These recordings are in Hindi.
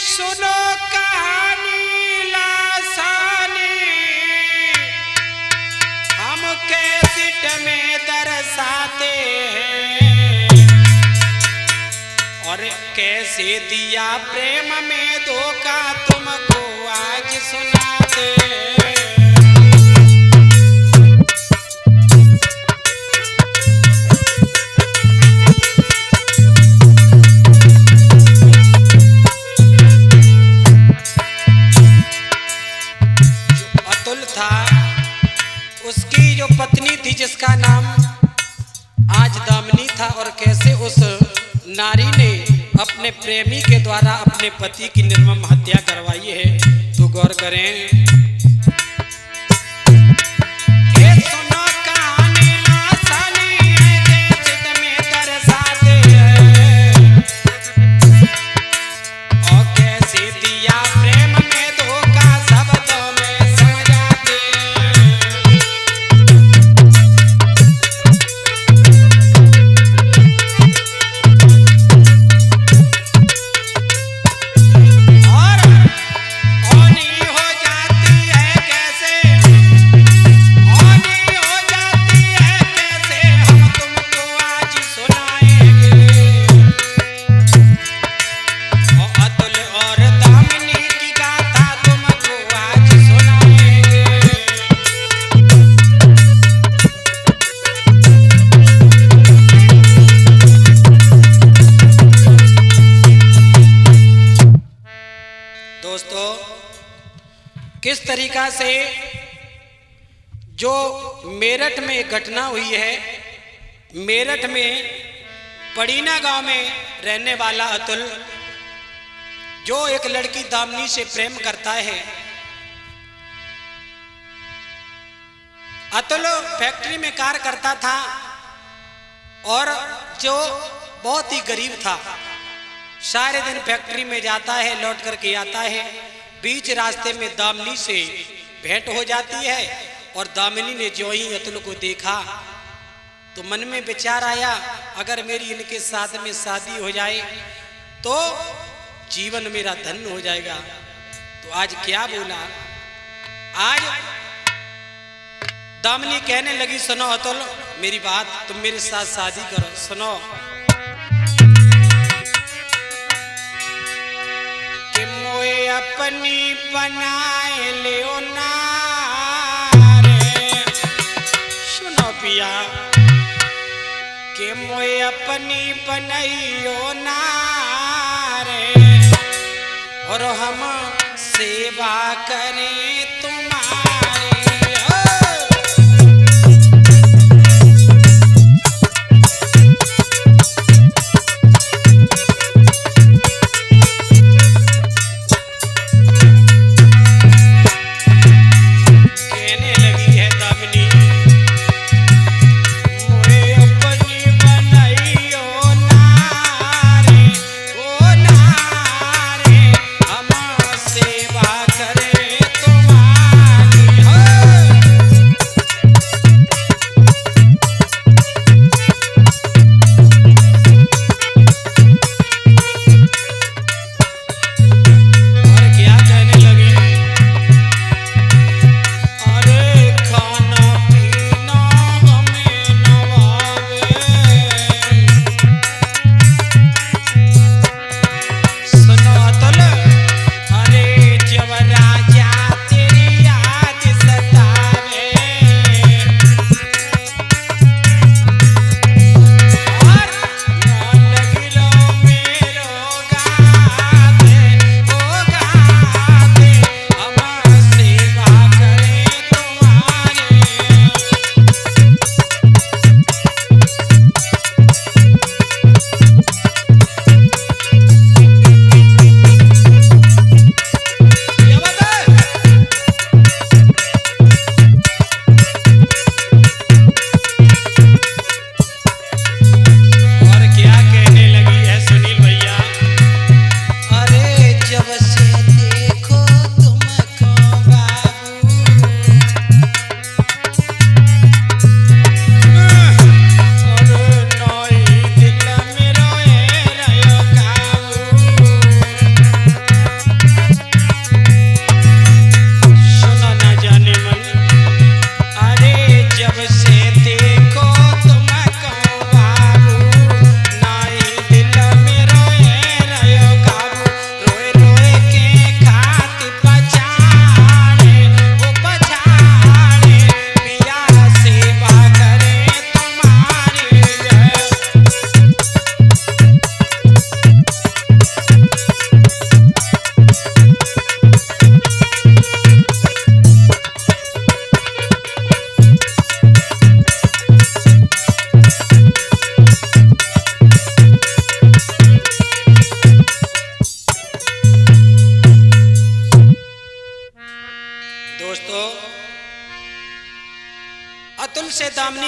सुनो कहानी लासानी, हम कैसेट में दर्शाते हैं और कैसे दिया प्रेम में धोखा तुमको आज सुनाते हैं। उसकी जो पत्नी थी जिसका नाम आज दामिनी था, और कैसे उस नारी ने अपने प्रेमी के द्वारा अपने पति की निर्मम हत्या करवाई है, तो गौर करें। दोस्तों, किस तरीका से जो मेरठ में एक घटना हुई है, मेरठ में पड़ीना गांव में रहने वाला अतुल जो एक लड़की दामिनी से प्रेम करता है। अतुल फैक्ट्री में कार्य करता था और जो बहुत ही गरीब था, सारे दिन फैक्ट्री में जाता है, लौट करके आता है। बीच रास्ते में दामिनी से भेंट हो जाती है और दामिनी ने जो ही अतुल को देखा तो मन में विचार आया, अगर मेरी इनके साथ में शादी हो जाए तो जीवन मेरा धन्य हो जाएगा। तो आज क्या बोला, आज दामिनी कहने लगी, सुनो अतुल मेरी बात, तुम मेरे साथ शादी करो। सुनो, अपनी बनाए लियो नारे, सुनो पिया के मोए अपनी बनाइयो नारे, और हम सेवा करें तुम्हारी। सेवा करे तुम्हारी।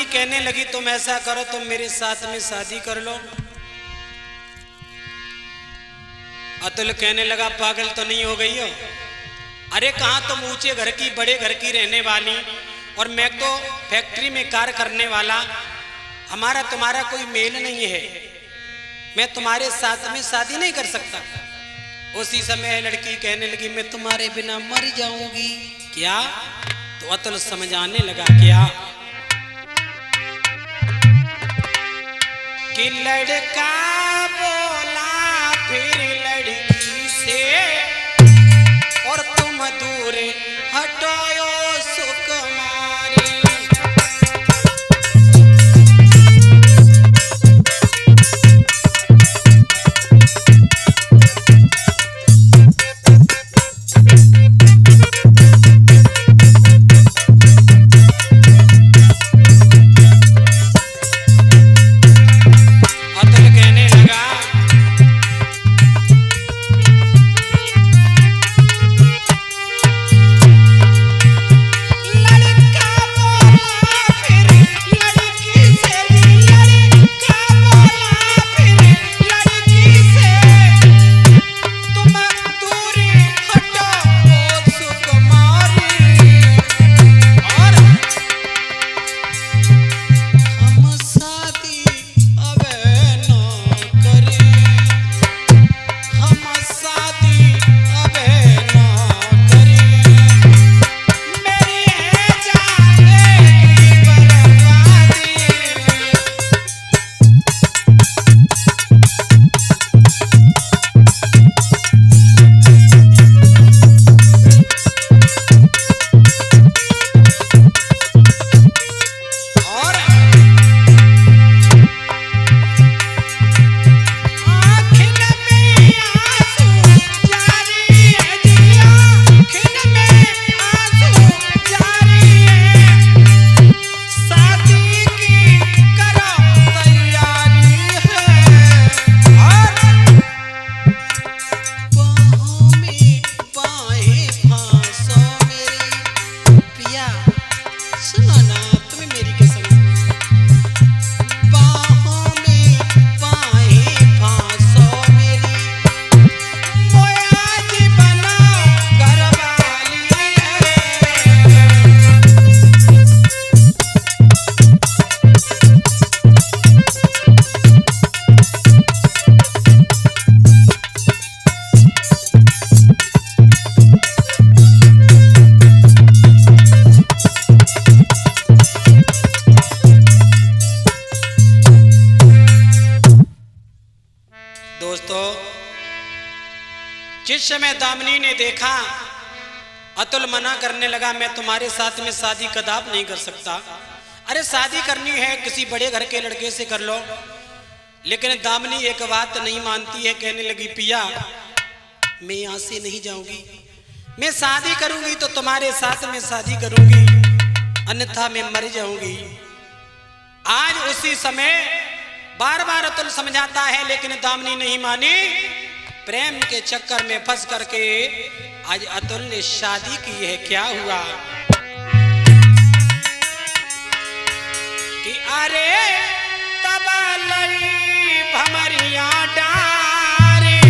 कहने लगी तुम ऐसा करो, तुम मेरे साथ में शादी कर लो। अतुल कहने लगा पागल तो नहीं हो गई हो? अरे कहाँ तुम ऊंचे घर की, बड़े घर की रहने वाली, और मैं तो फैक्ट्री में कार्य करने वाला। हमारा तुम्हारा कोई मेल नहीं है, मैं तुम्हारे साथ में शादी नहीं कर सकता। उसी समय लड़की कहने लगी मैं तुम्हारे बिना मर जाऊंगी। क्या? तो अतुल समझाने लगा क्या कि लड़का बोला फिर लड़की से, और तुम दूर हटायो सुकुमारी। जिस समय दामिनी ने देखा अतुल मना करने लगा मैं तुम्हारे साथ में शादी कदाप नहीं कर सकता। अरे शादी करनी है किसी बड़े घर के लड़के से कर लो। लेकिन दामिनी एक बात नहीं मानती है, कहने लगी पिया मैं यहाँ से नहीं जाऊंगी, मैं शादी करूंगी तो तुम्हारे साथ में शादी करूंगी, अन्यथा मैं मर जाऊंगी। आज उसी समय बार बार अतुल समझाता है लेकिन दामिनी नहीं मानी। प्रेम के चक्कर में फंस करके आज अतुल ने शादी की है। क्या हुआ कि अरे तब लई भमरिया डारे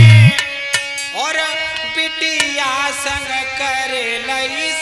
और बिटिया संग करे लई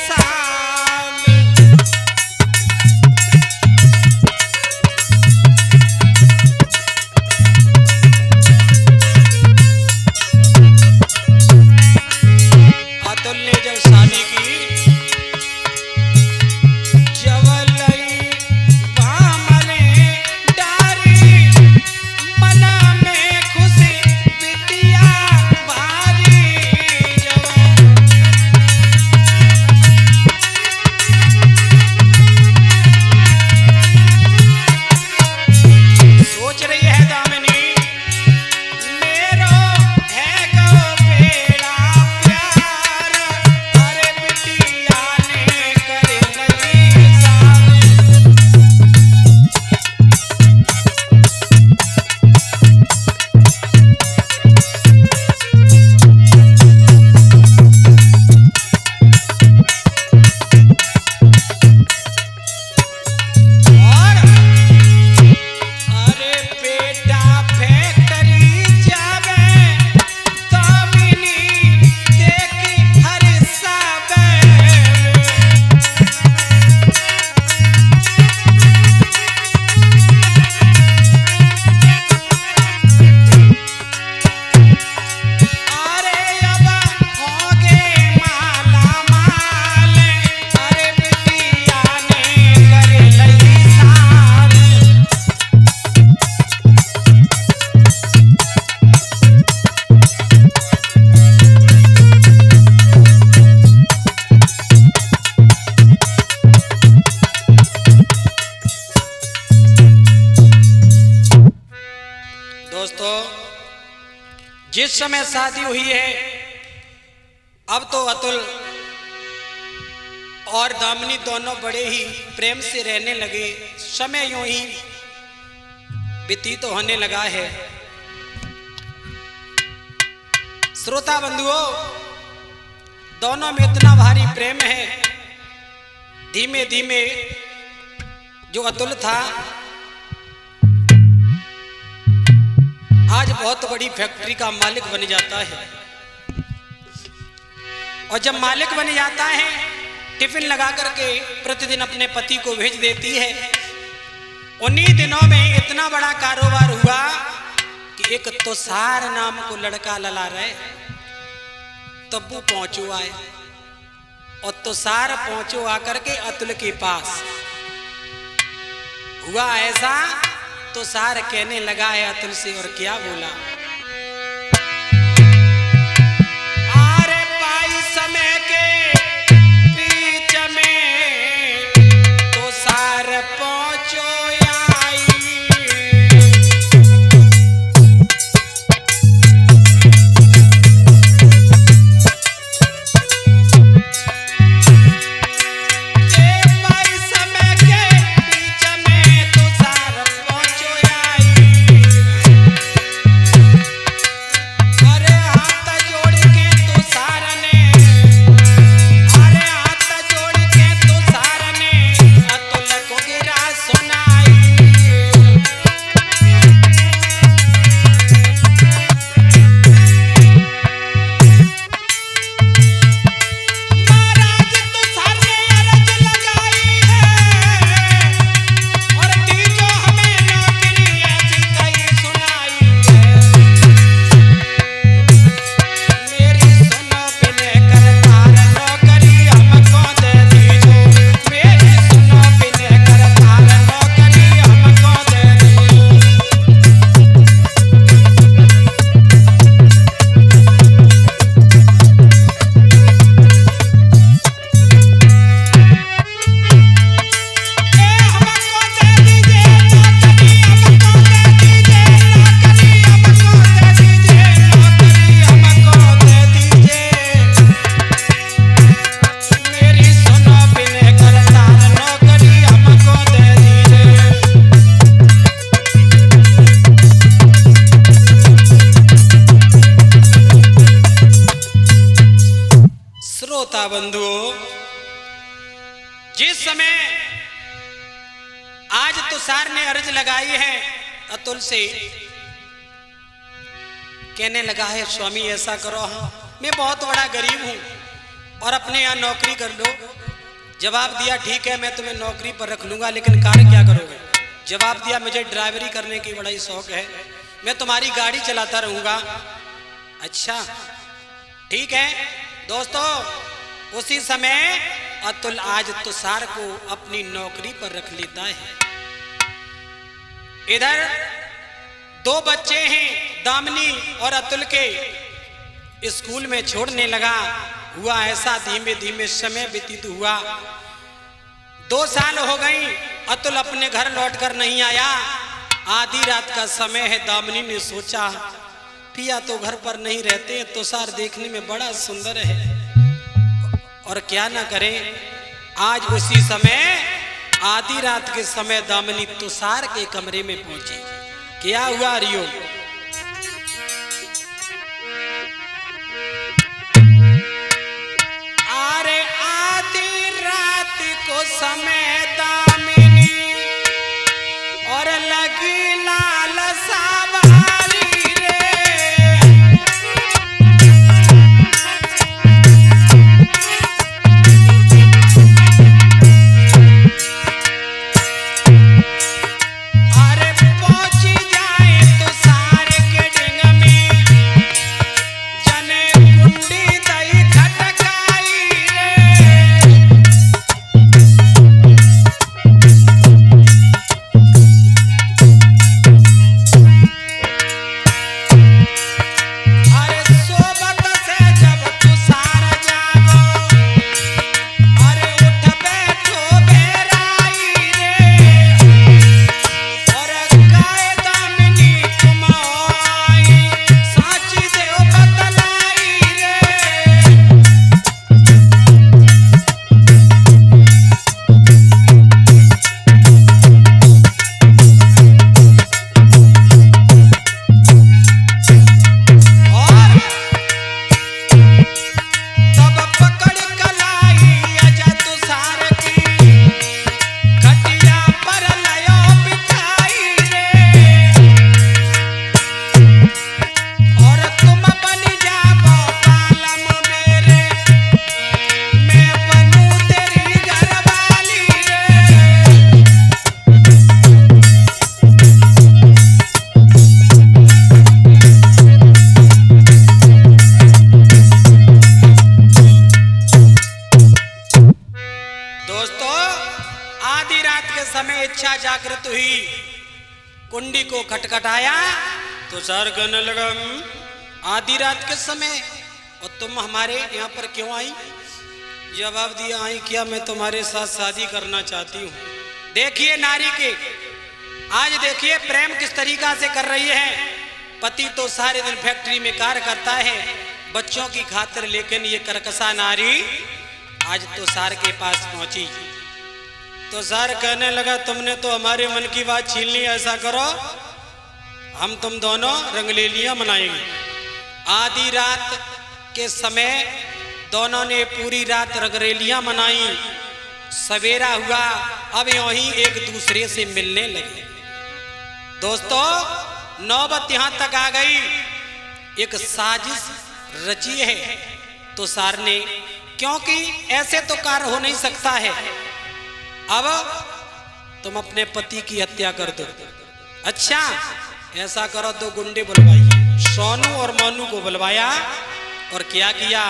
जिस समय शादी हुई है अब तो अतुल और दामिनी दोनों बड़े ही प्रेम से रहने लगे। समय यूं ही व्यतीत होने लगा है। श्रोता बंधुओं, दोनों में इतना भारी प्रेम है। धीमे धीमे जो अतुल था आज बहुत बड़ी फैक्ट्री का मालिक बन जाता है। और जब मालिक बन जाता है टिफिन लगा करके प्रतिदिन अपने पति को भेज देती है। उन्हीं दिनों में इतना बड़ा कारोबार हुआ कि एक तुषार नाम को लड़का लला रहे तब्बू पहुंचो आए और तुषार पहुंचो आकर के अतुल के पास। हुआ ऐसा, तुषार कहने लगा है अतुल से और क्या बोला, अरे पाई समय के बीच में तुषार पहुंचो आई। बंधुओं, जिस समय आज तुषार ने अर्ज लगाई है अतुल से, कहने लगा है स्वामी ऐसा करो, हाँ मैं बहुत बड़ा गरीब हूं और अपने यहाँ नौकरी कर लो। जवाब दिया ठीक है मैं तुम्हें नौकरी पर रख लूंगा, लेकिन कार्य क्या करोगे? जवाब दिया मुझे ड्राइवरी करने की बड़ा ही शौक है, मैं तुम्हारी गाड़ी चलाता रहूंगा। अच्छा ठीक है दोस्तों, उसी समय अतुल आज तुषार को अपनी नौकरी पर रख लेता है। इधर दो बच्चे हैं दामिनी और अतुल के, स्कूल में छोड़ने लगा। हुआ ऐसा, धीमे धीमे समय व्यतीत हुआ। 2 साल हो गई, अतुल अपने घर लौटकर नहीं आया। आधी रात का समय है। दामिनी ने सोचा पिया तो घर पर नहीं रहते, तुषार देखने में बड़ा सुंदर है और क्या ना करें। आज उसी समय आधी रात के समय दामिनी तुषार के कमरे में पहुंची। क्या हुआ हरिओम? अरे आधी रात को समय दामिनी और लगी लाल सवारी रे। अरे पहुंच जाए तुषार हुई, कुंडी को खटखटाया तो सर कहने लगा आधी रात के समय और तुम हमारे यहाँ पर क्यों आई? जवाब दिया, आई क्या, मैं तुम्हारे साथ शादी करना चाहती हूँ। देखिए नारी के आज देखिए प्रेम किस तरीका से कर रही है। पति तो सारे दिन फैक्ट्री में कार्य करता है बच्चों की खातिर, लेकिन ये करकसा नारी आज तो सार के पास पहुंची तो सार कहने लगा, तुमने तो हमारे मन की बात छीन ली, ऐसा करो हम तुम दोनों रंगलीलियां मनाएंगे। आधी रात के समय दोनों ने पूरी रात रंगरेलियां मनाई। सवेरा हुआ, अब यूं ही एक दूसरे से मिलने लगे। दोस्तों नौबत यहां तक आ गई, एक साजिश रची है तो सार ने, क्योंकि ऐसे तो कार्य हो नहीं सकता है, अब तुम अपने पति की हत्या कर दो। अच्छा ऐसा करो, दो गुंडे बुलवाइए। सोनू और मोनू को बुलवाया और क्या किया,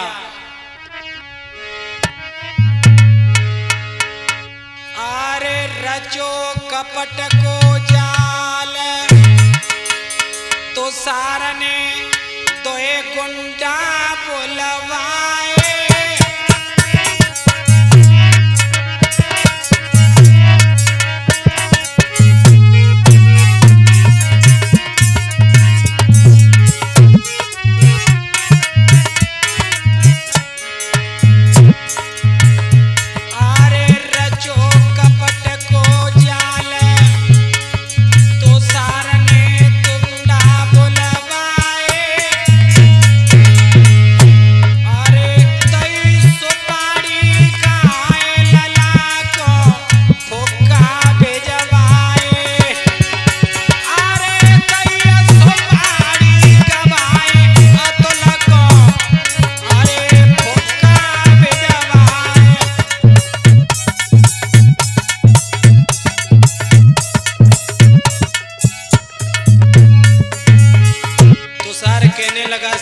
अरे रचो कपट को जाल तो सार ने तो एक गुंडा बुलवाए।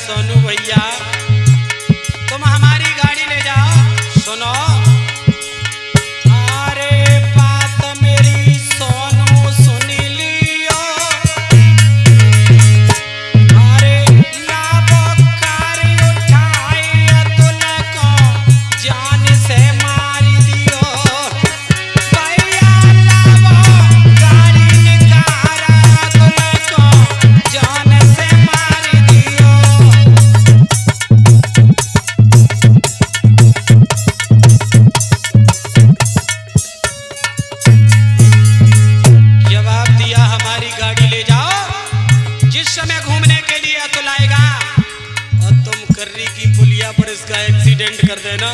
सोनू भैया तुम हमारी गाड़ी ले जाओ। सुनो अरे बात मेरी सोनू सुनी लियो, अरे लाभो कारी उठाई तुलको जान से मारी दियो। भैया लाभो गाड़ी निकारा तुलको जान से मारी दियो। एक्सीडेंट कर देना।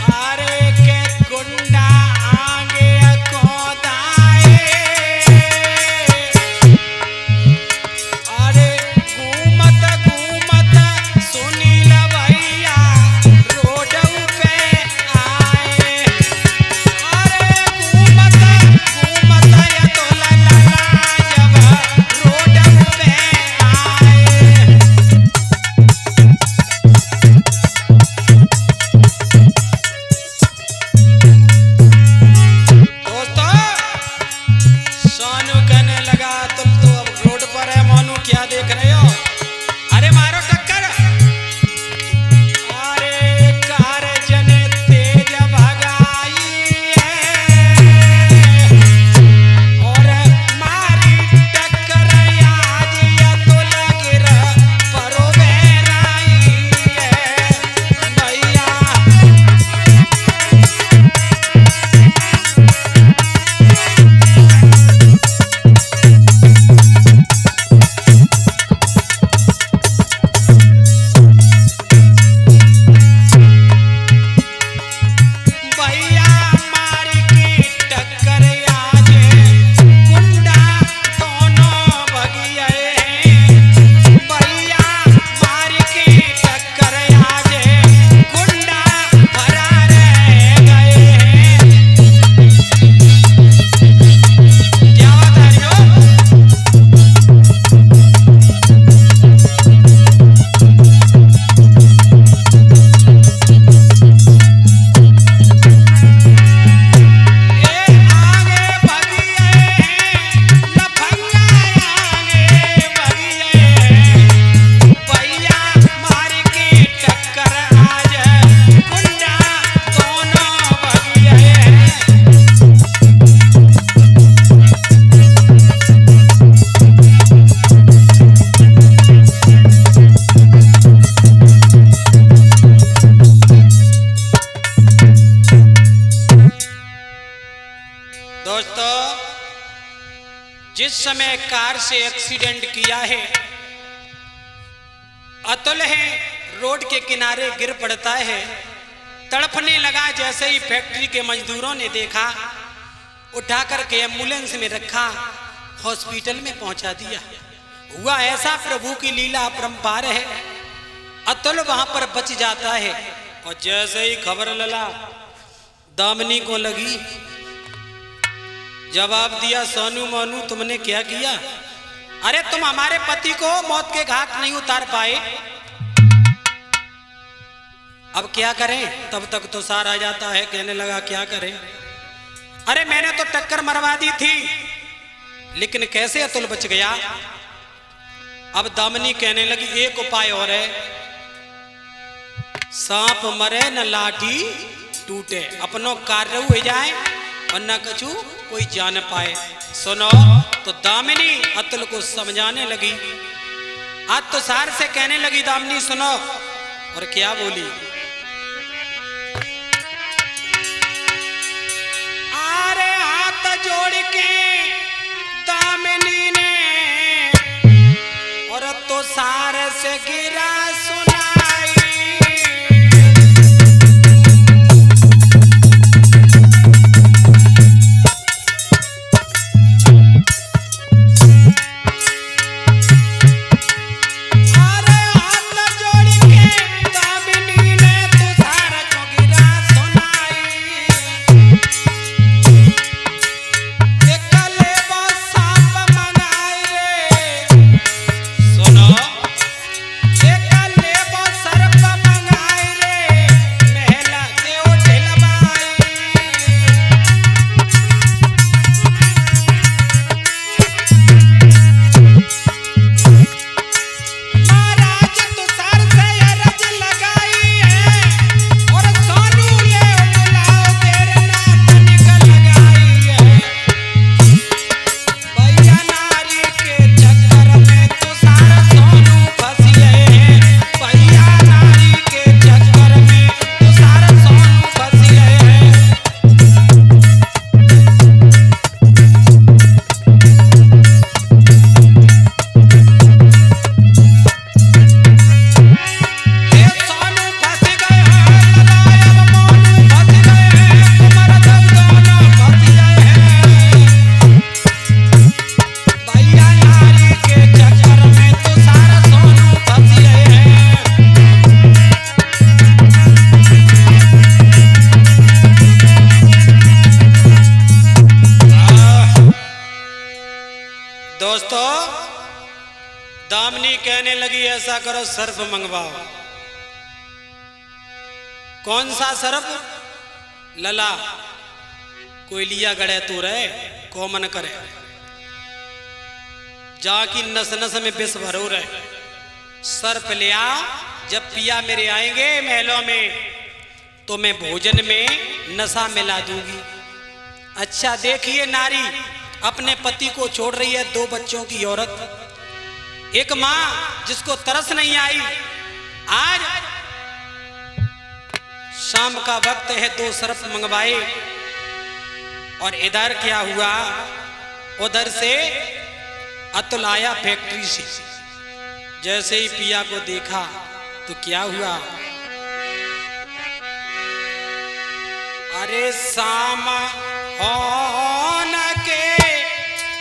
अरे के गुंडा आगे को दाए, अरे घूमत घूमत सुनील भैया रोड पे आए। अरे घूमत घूमत या तो लला जब रोड पे आए। क्या देख रहे हो? अरे मारो टक्कर। अरे कार जने तेज भगाई है और मारी टक्कर आज या तो लगे परो बेराई है भैया। जिस समय कार से एक्सीडेंट किया है, अतुल है रोड के किनारे गिर पड़ता है, तड़पने लगा। जैसे ही फैक्ट्री के मजदूरों ने देखा, उठा करके एम्बुलेंस में रखा, हॉस्पिटल में पहुंचा दिया। हुआ ऐसा, प्रभु की लीला अपरंपार है। अतुल वहां पर बच जाता है और जैसे ही खबर लला दामिनी को लगी, जवाब दिया, सोनू मोनू तुमने क्या किया? अरे तुम हमारे पति को मौत के घाट नहीं उतार पाए, अब क्या करें? तब तक तो सार आ जाता है, कहने लगा क्या करें? अरे मैंने तो टक्कर मरवा दी थी, लेकिन कैसे अतुल बच गया? अब दामिनी कहने लगी एक उपाय और है, सांप मरे न लाठी टूटे, अपनों कार्य हो जाए और न कछु कोई जान पाए। सुनो, तो दामिनी अतुल को समझाने लगी। आज तो सार से कहने लगी दामिनी, सुनो, और क्या बोली? अरे हाथ जोड़ के दामिनी ने और तो सार से गिरा सुनाई। दोस्तों, दामिनी कहने लगी ऐसा करो, सर्फ मंगवाओ। कौन सा सर्फ? लला कोई लिया गड़े तो रहे कौमन करे, जाकी नस नस में विष भरो रहे। सर्फ ले आ, जब पिया मेरे आएंगे महलों में तो मैं भोजन में नशा मिला दूंगी। अच्छा देखिए, नारी अपने पति को छोड़ रही है, 2 बच्चों की औरत, एक मां जिसको तरस नहीं आई। आज शाम का वक्त है, 2 सर्फ मंगवाए और इधर क्या हुआ, उधर से अतुल आया फैक्ट्री से। जैसे ही पिया को देखा तो क्या हुआ, अरे शाम होन के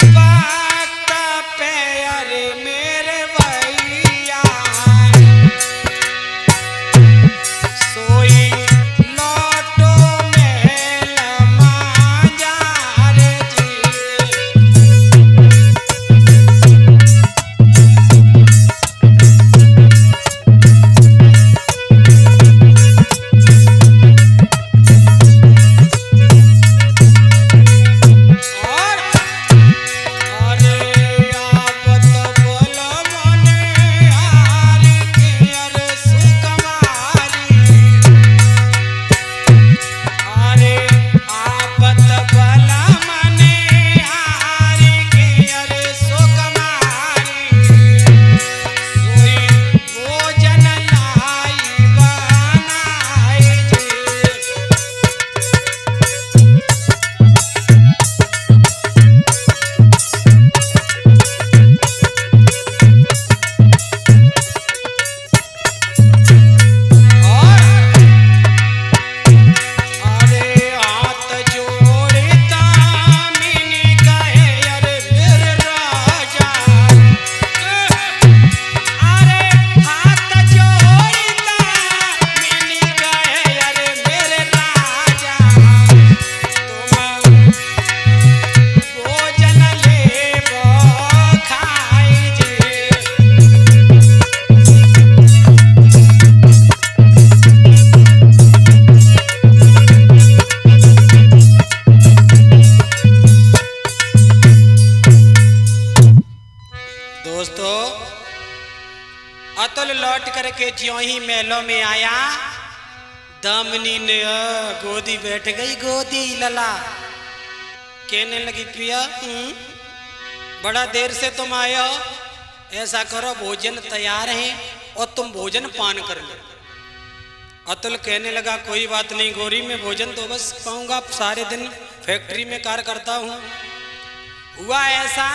वक्त पे अरे मेरे भैया सोई लौटो महल मांझार जी। अतुल लौट करके ज्यों ही महलों में आया, दामिनी ने गोदी बैठ गई, गोदी लला। कहने लगी पिया बड़ा देर से तुम आए हो, ऐसा करो भोजन तैयार है और तुम भोजन पान कर लो। अतुल कहने लगा कोई बात नहीं गौरी, मैं भोजन तो बस पाऊंगा, सारे दिन फैक्ट्री में कार्य करता हूं। हुआ ऐसा,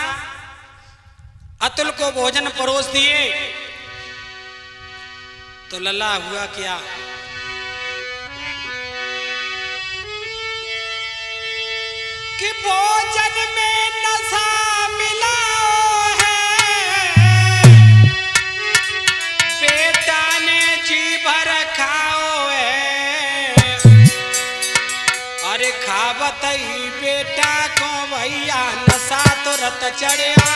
अतुल को भोजन परोस दिए तो लला हुआ क्या, कि भोजन में नशा मिला है, बेटा ने जी भर खाओ है। अरे खावत ही बेटा को भैया नशा तो रत चढ़िया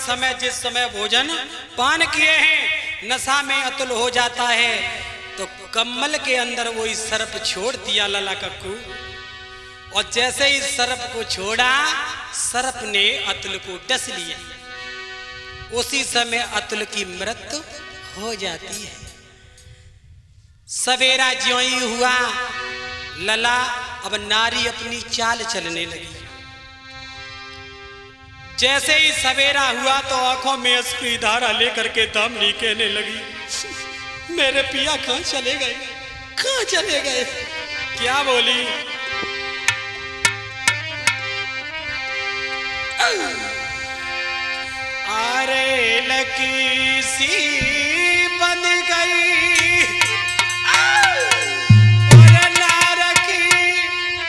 समय, जिस समय भोजन पान किए हैं नशा में अतुल हो जाता है, तो कम्बल के अंदर वो इस सर्प छोड़ दिया लला कक्कू। और जैसे ही सर्प को छोड़ा, सर्प ने अतुल को डस लिया। उसी समय अतुल की मृत्यु हो जाती है। सवेरा ज्यों ही हुआ, लला अब नारी अपनी चाल चलने लगी। जैसे ही सवेरा हुआ तो आंखों में अश्रु धारा लेकर के दामिनी कहने लगी मेरे पिया कहां चले गए, कहां चले गए। क्या बोली, अरे लकी सी बन गई और नार की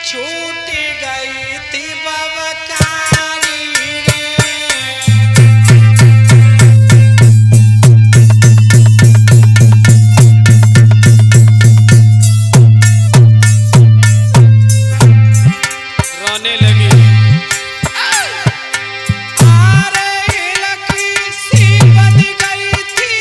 छूट गई थी बवकारी। रोने लगी, अरे लकी सी बन गई थी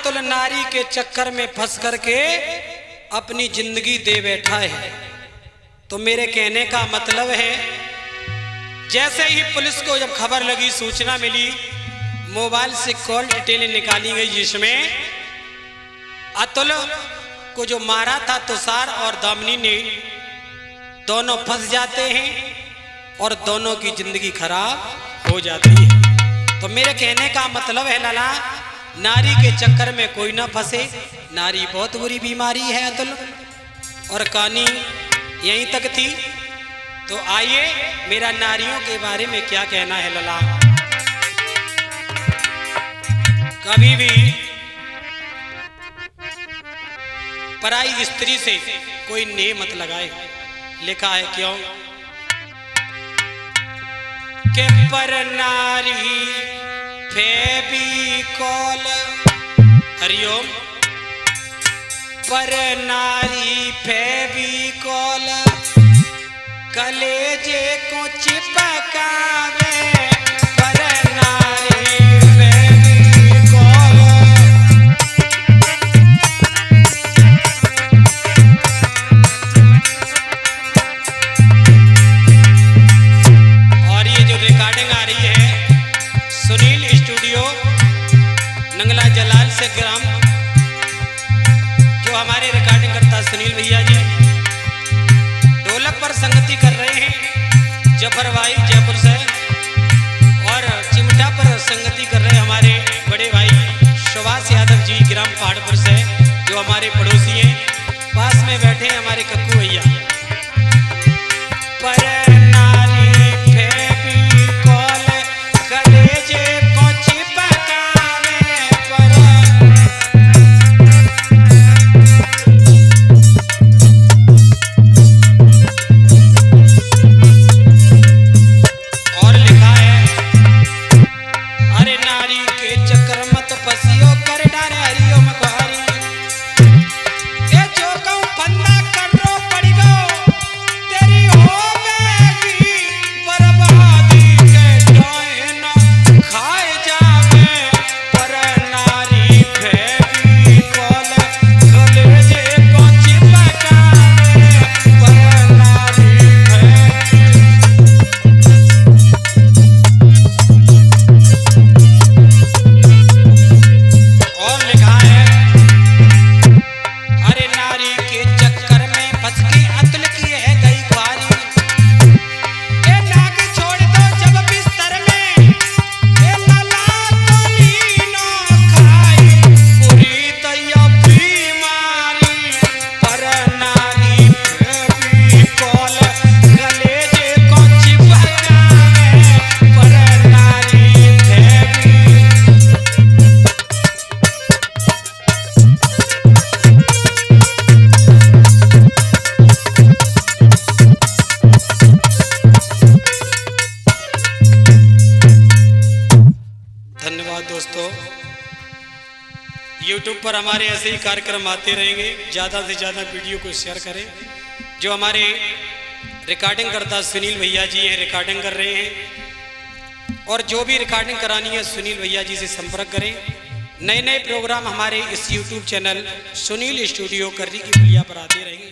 अतुल नारी के चक्कर में फंस करके अपनी जिंदगी दे बैठा है। तो मेरे कहने का मतलब है, जैसे ही पुलिस को जब खबर लगी, सूचना मिली, मोबाइल से कॉल डिटेल निकाली गई जिसमें अतुल को जो मारा था तुषार और दामिनी ने, दोनों फंस जाते हैं और दोनों की जिंदगी खराब हो जाती है। तो मेरे कहने का मतलब है लाला, नारी के चक्कर में कोई ना फंसे। नारी बहुत बुरी बीमारी है अतुल, और कहानी यहीं तक थी। तो आइए मेरा नारियों के बारे में क्या कहना है लाला। कभी भी पराई स्त्री से कोई ने मत लगाए। लिखा है क्यों के पर नारी फेविकोल, हरिओम, पर नारी फेविकोल कलेजे को चिपकावे, पर नारी फेविकोल। और ये जो रिकॉर्डिंग आ रही है सुनील स्टूडियो नंगला जलाल से ग्राम, जो हमारे रिकॉर्डिंग करता सुनील भैया जी ढोलक पर संगति कर रहे हैं जफर भाई जयपुर से, और चिमटा पर संगति कर रहे हैं हमारे बड़े भाई सुभाष यादव जी ग्राम पहाड़पुर से, जो हमारे पड़ोसी हैं। पास में बैठे हैं हमारे कक्कू भैया। पर नारी फेविकोल कलेजे को चिपकावे, और लिखा है, अरे नारी के चक्कर मत फसियो, कर डारे हरिओ मकहारी, ए जो कहूं फंदा करो पड़ी गो, तेरी होवेगी बर्बादी के जाए ना खाए जावे, पर नारी फेविकोल कलेजे को चिपकावे, पर नारी और लिखा है, अरे नारी के चक्कर में फंस के अतुल की है गई ख्वारी, ए नाक छोड़ दो जब बिस्तर में, ए लाला गोली ना खाई, पूरी दैया बीमारी, पर नारी फेविकोल कलेजे को चिपकावे, पर नारी फेविकोल। धन्यवाद दोस्तों। YouTube पर हमारे ऐसे ही कार्यक्रम आते रहेंगे। ज़्यादा से ज़्यादा वीडियो को शेयर करें। जो हमारे रिकॉर्डिंग करता सुनील भैया जी हैं, रिकॉर्डिंग कर रहे हैं, और जो भी रिकॉर्डिंग करानी है सुनील भैया जी से संपर्क करें। नए नए प्रोग्राम हमारे इस YouTube चैनल सुनील स्टूडियो कर्री की पुलिया पर आते रहेंगे।